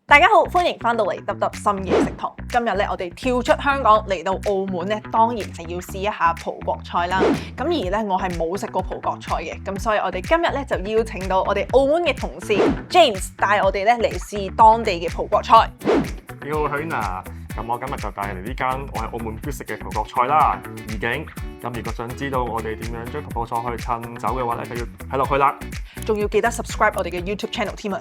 大家好，歡迎翻到嚟揼揼深夜食堂。今日咧，我哋跳出香港嚟到澳門咧，當然係要試一下葡國菜啦。咁而咧，我係冇食過葡國菜嘅，咁所以我哋今日咧就邀請到我哋澳門嘅同事 James 帶我哋咧嚟試當地嘅葡國菜。你好，許娜。咁我今日就帶嚟呢間我喺澳門必食嘅葡國菜啦，意境。咁如果想知道我哋點樣將葡國菜去襯酒嘅話咧，就要睇落去啦。仲要記得 subscribe 我哋嘅 YouTube channel 添啊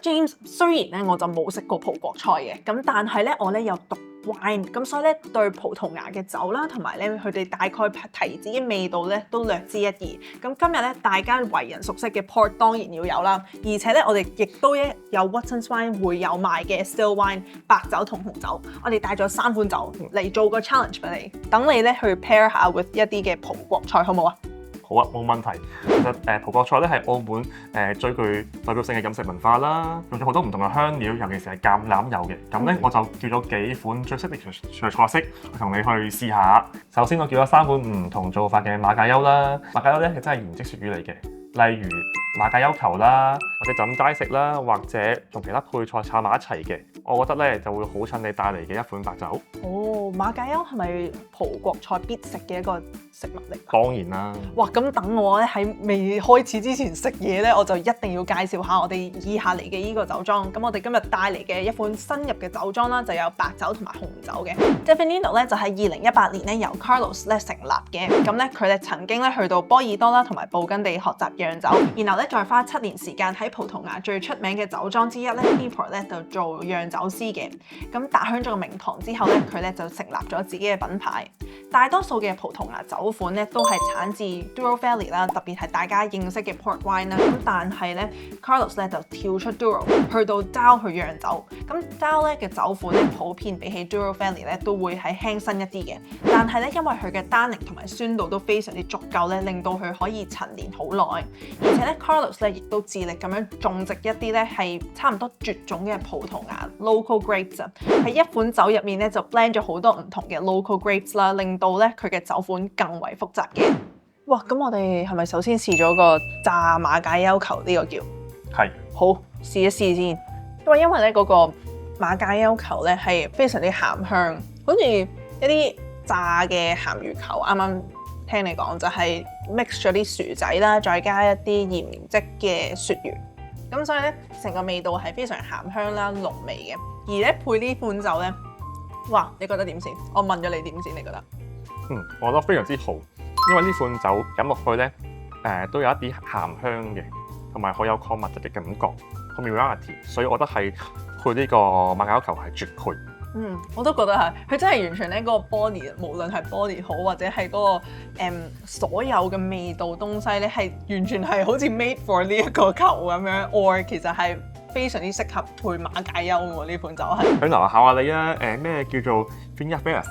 ！James 雖然咧我就冇食過葡國菜嘅，咁但係咧我咧有讀 wine， 咁所以咧對葡萄牙嘅酒啦，同埋咧佢哋大概提子嘅味道咧都略知一二。咁今日咧大家為人熟悉嘅 port 當然要有啦，而且咧我哋亦都有 Watsons Wine 會有賣嘅 still wine 白酒同紅酒。我哋帶咗3款酒嚟做個 challenge 俾你，等你咧去 pair 下 with 一啲嘅葡國菜，好唔好啊？好啊，冇問題。其實葡國菜咧係澳門最具代表性嘅飲食文化啦，用咗好多唔同嘅香料，尤其是係橄欖油嘅。咁咧我就叫咗幾款最適嘅菜式，同你去試下。首先我叫咗3款唔同做法嘅馬介休啦。馬介休咧係真係原跡鱈魚嚟嘅，例如馬介休球啦，或者就咁齋食啦，或者同其他配菜炒埋一齊嘅，我覺得咧就會好襯你帶嚟嘅一款白酒。哦，馬介休係咪葡國菜必食嘅一個食物嚟？當然啦。哇，咁等我咧喺未開始之前食嘢咧，我就一定要介紹下我哋以下嚟嘅呢個酒莊。咁我哋今日帶嚟嘅一款新入嘅酒莊啦，就有白酒同埋紅酒嘅。Definido 咧就喺2018年咧由 Carlos 咧成立嘅。咁咧佢哋曾經咧去到波爾多啦同埋布根地學習釀酒，然後咧再花7年時間喺葡萄牙最出名嘅酒莊之一咧 Newport 咧就做釀酒師嘅。咁打響咗個名堂之後咧，佢咧就成立咗自己嘅品牌。大多數嘅葡萄牙酒款咧都係產自 Douro Valley 啦，特別係大家認識嘅 Port Wine 啦。咁但係咧 Carlos 咧就跳出 Douro 去到 Dow 去釀酒。咁 Dow 咧嘅酒款咧普遍比起 Douro Valley 咧都會係輕身一啲嘅，但係咧因為佢嘅單寧同埋酸度都非常之足夠咧，令到佢可以陳年好耐。而且咧 Carlos 咧亦都致力咁樣種植一啲咧係差唔多絕種嘅葡萄牙 local grapes 啊，喺一款酒入面咧就 blend 咗好多唔同嘅 local grapes 啦，令到咧佢嘅酒款更為複雜嘅。哇！咁我哋係咪首先試咗個炸馬介休球呢個叫？係。好，試一試先。因為咧嗰個馬介休球咧係非常之鹹香，好似一啲炸嘅鹹魚球。啱啱聽你講就係 mix 咗啲薯仔啦，再加一啲鹽漬嘅鱈魚。咁所以咧成個味道係非常鹹香啦、濃味嘅。而咧配呢款酒咧，哇！你覺得點先？我問咗你點先？你覺得？我覺得非常之好，因為呢款酒飲落去咧，都有一啲鹹香嘅，同埋好有礦物質嘅感覺，好 minerality， 所以我覺得係配呢個馬介休球係絕配。我都覺得係，佢真係完全咧嗰個 body，無論係 body 好或者係嗰個所有嘅味道東西咧，係完全係好似 made for 呢一個球咁樣，or 其實係非常之適合配馬介休喎。呢款酒係。許娜考下你啊，咩叫做 Viñas Verdes？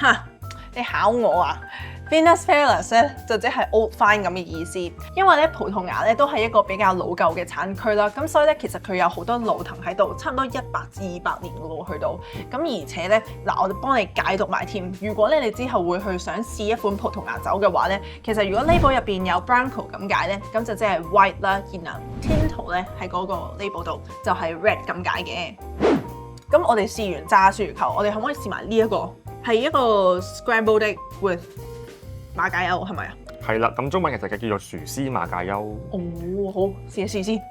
嚇！你考我啊 Viñas Verdes 咧就即係 old vine 咁嘅意思，因為咧葡萄牙咧都係一個比較老舊嘅產區啦，咁所以咧其實佢有好多老藤喺度，差唔多100至200年嘅路去到，咁而且咧嗱我哋幫你解讀埋添，如果咧你之後會去想試一款葡萄牙酒嘅話咧，其實如果 label 入邊有 Branco 咁解咧，咁就即係 white 啦，然後 Tinto 咧喺嗰個 label 度就係 red 咁解嘅。咁我哋試完炸鱈魚球，我哋可唔可以試埋呢一個？係一個 scrambled egg with 馬介休係咪啊？係啦，咁中文其實叫做薯絲馬介休。哦，好，試一試先。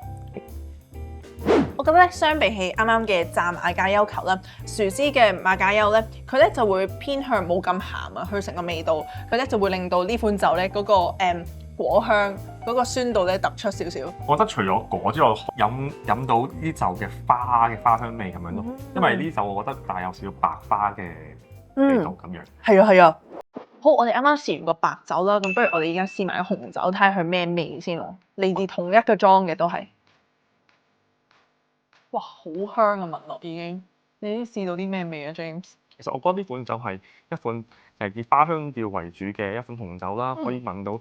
我覺得咧，相比起啱啱嘅炸馬介休球啦，薯絲嘅馬介休咧，佢咧就會偏向冇咁鹹啊，佢成個味道，佢咧就會令到呢款酒咧嗰個果香嗰個酸度咧突出少少。我覺得除咗果之外，飲到呢酒嘅花香味咁樣咯，因為呢酒我覺得帶有少少白花嘅味道咁樣。係啊。好，我哋啱啱試完個白酒啦，咁不如我哋而家試埋個紅酒，睇下佢咩味先咯。嚟自同一個莊嘅都係。哇，好香啊！聞落已經。你已經試到啲咩味啊 ，James？ 其實我覺得呢款酒係一款以花香調為主嘅一款紅酒啦，可以聞到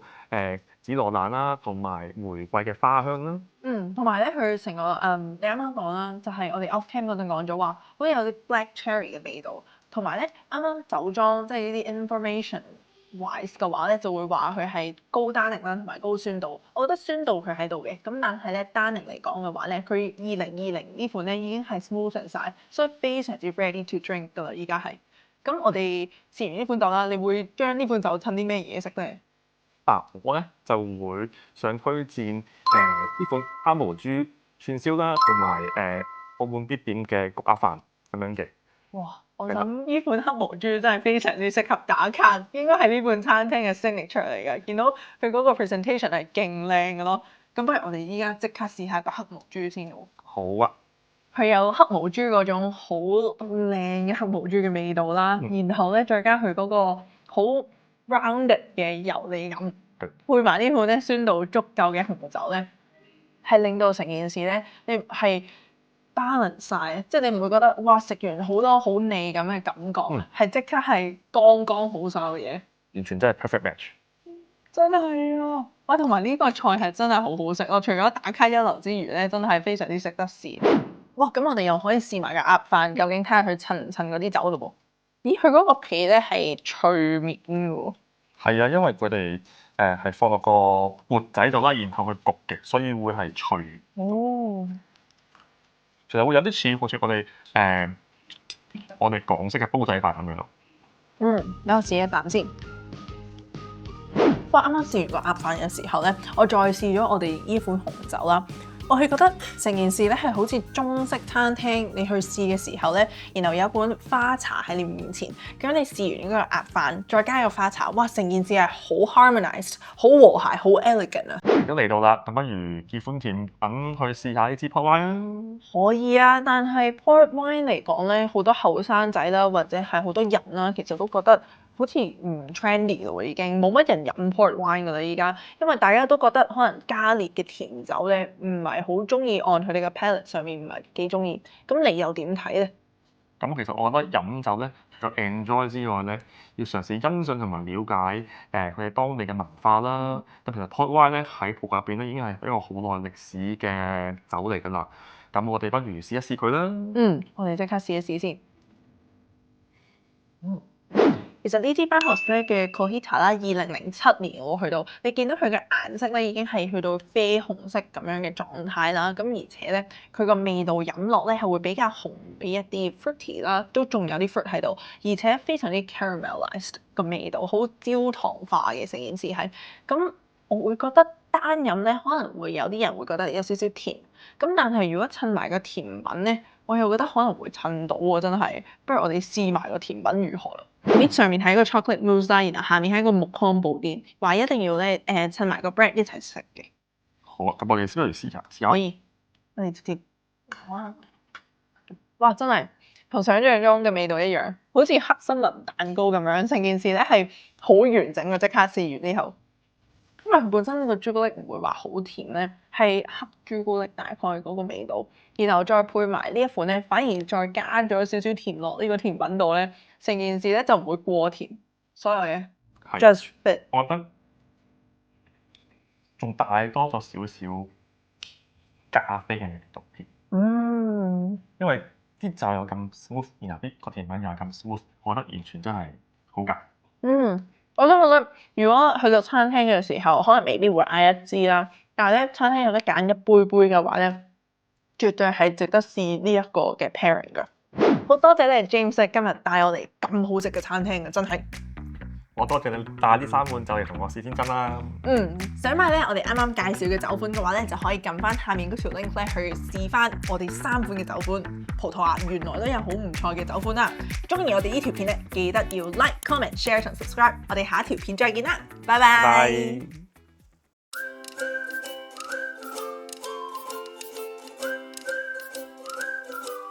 紫羅蘭啦同埋玫瑰嘅花香啦。同埋咧佢成個你啱啱講啦，就係我哋 off cam 嗰陣講咗話，好似有啲 black cherry 嘅味道。同埋咧，啱啱酒莊即係呢啲 information wise 嘅話咧，就會話佢係高單寧啦，同埋高酸度。我覺得酸度佢喺度嘅，咁但係咧單寧嚟講嘅話咧，佢2020呢款咧已經係 smoothen 晒，所以非常之 ready to drink 㗎啦，依家係。咁我哋試完呢款酒啦，你會將呢款酒襯啲咩嘢食咧？我咧就會想推薦呢款黑毛豬串燒啦，同埋澳門必點嘅焗鴨飯咁樣嘅。哇！我諗呢款黑毛豬真係非常之適合打卡，應該係呢款餐廳嘅 signature 嚟嘅。見到佢嗰個 presentation 係勁靚嘅咯。咁不如我哋依家即刻試下個黑毛豬先喎。好啊！佢有黑毛豬嗰種好靚嘅黑毛豬嘅味道啦，然後咧再加佢嗰個好 rounded 嘅油膩感，配埋呢款咧酸度足夠嘅紅酒咧，係令到成件事咧你係 balance 晒，即係你唔會覺得哇食完好多好膩咁嘅感覺，係即刻係剛剛好所有嘢，完全真係 perfect match。真係啊！哇，同埋呢個菜係真係好好食咯，除咗打卡一流之餘咧，真係非常之值得試。哇！咁我哋又可以試埋個鴨飯，究竟睇下佢襯唔襯嗰啲酒咯噃？咦，佢嗰個皮咧係脆面嘅喎。係啊，因為佢哋係放落個缽仔度啦，然後去焗嘅，所以會係脆。哦。其實會有啲似好似我哋港式嘅煲仔飯咁樣咯。等我試一啖先。哇！啱啱試完個鴨飯嘅時候咧，我再試咗我哋呢款紅酒啦。我係覺得成件事咧係好似中式餐廳你去試嘅時候咧，然後有一罐花茶喺你面前，咁你試完呢個鴨飯，再加個花茶，哇！成件事係好 harmonized、好和諧、好 elegant 啊！都嚟到啦，咁不如結款甜品去試下呢支 port wine 啊？可以啊，但係 port wine 嚟講咧，好多後生仔啦，或者係好多人啦，其實都覺得好似唔 trendy 咯，已經冇乜人飲 port wine 噶啦依家，因為大家都覺得可能加烈嘅甜酒咧唔係好中意，按佢哋嘅 palate 上面唔係幾中意。咁你又點睇咧？咁其實我覺得飲酒咧，除咗 enjoy 之外咧，要嘗試欣賞同埋了解佢哋當地嘅文化啦。咁其實 port wine 咧喺葡國入邊咧已經係一個好耐歷史嘅酒嚟㗎啦。咁我哋不如試一試佢啦。我哋即刻試一試先。其實呢支 Bajos 咧嘅 Cojita 啦，2007年我去到，你見到佢嘅顏色咧已經係去到啡紅色咁樣嘅狀態啦。咁而且咧，佢個味道飲落咧係會比較紅啲一啲 fruity 啦，都仲有啲 fruit 喺度，而且非常之 caramelized 個味道，好焦糖化嘅成件事係。咁我會覺得單飲咧可能會有啲人會覺得有少少甜，咁但係如果襯埋個甜品咧，我又覺得可能會襯到喎，真係。不如我哋試埋個甜品如何啦？面上面係一個 chocolate mousse 啦，然後下面係一個木糠布甸，話一定要咧襯埋個 bread 一齊食嘅。好啊，咁我哋不如試下。可以，我哋直接哇！真係同想象中嘅味道一樣，好似黑森林蛋糕咁樣，成件事咧係好完整嘅。即刻試完之後，因為本身呢個朱古力唔會話好甜咧，係黑朱古力大概嗰個味道，然後再配埋呢一款咧，反而再加咗少少甜落呢個甜品度咧，成件事咧就唔會過甜，所有嘢 just fit。我覺得仲帶多咗少少咖啡嘅味道添。因為啲酒又咁 smooth，然後啲個甜品又係咁 smooth，我覺得完全真係好夾。我都覺得如果去到餐廳嘅時候，可能未必會嗌一支啦，但係咧餐廳有得揀一杯杯嘅話咧，絕對係值得試呢一個嘅 pairing 㗎。好多謝你 James 今日帶我嚟咁好食嘅餐廳嘅，真係。我多謝你帶呢3款酒嚟同我試先真啦。想買咧我哋啱啱介紹嘅酒款嘅話咧，就可以撳翻下面嗰條 link 咧去試翻我哋3款嘅酒款。葡萄牙原來都有好唔錯嘅酒款啦。中意我哋呢條片咧，記得要 like、comment、share 同 subscribe。我哋下一條片再見啦，拜拜。